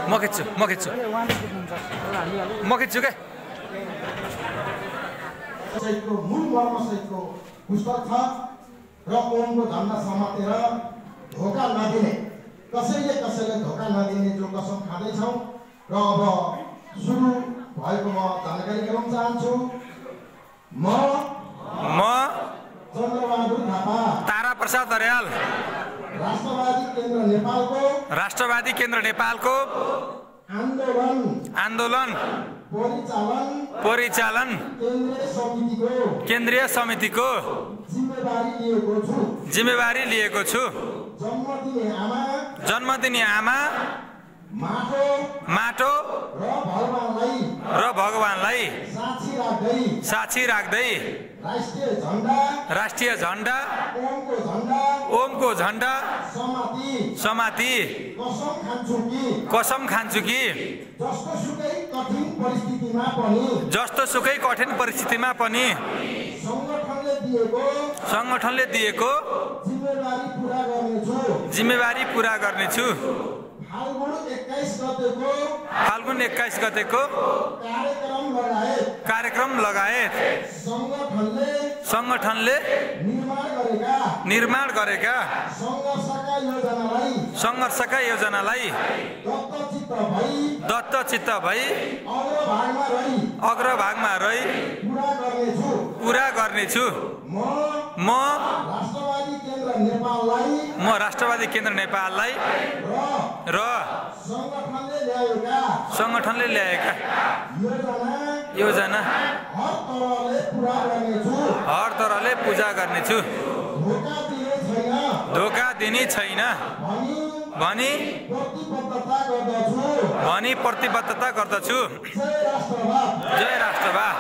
म खिच्छु के मूल मर्म सहितको पुस्तक छ र ओमको झण्डा समातेर धोका नदिने कसैले धोका नदिने जो कसम खाँदैछौँ र अब सुरु भएको म जानकारी गराउन चाहन्छु। म चन्द्रबहादुर थापा तारा प्रसाद अर्याल राष्ट्रवादी केन्द्र नेपालको आन्दोलन परिचालन केन्द्रीय समितिको जिम्मेवारी लिएको छु। जन्मदिने आमा माटो र भगवानलाई साक्षी राख्दै राष्ट्रिय झण्डा ओमको झण्डा समाती कसम खान्छु कि जस्तोसुकै कठिन परिस्थितिमा पनि संगठनले दिएको जिम्मेवारी पूरा गर्नेछु। फाल्गुन 21 गतेको कार्यक्रम लगायत संगठनले निर्माण गरेका संघर्षका योजनालाई दत्तचित्त भई अग्रभागमा रही पूरा गर्नेछु। म राष्ट्रवादी केन्द्र नेपाललाई र संगठनले ल्याएका योजना हर तरहले पूजा गर्नेछु। धोका दिने छैन भनी प्रतिबद्धता गर्दछु। जय राष्ट्रवाद।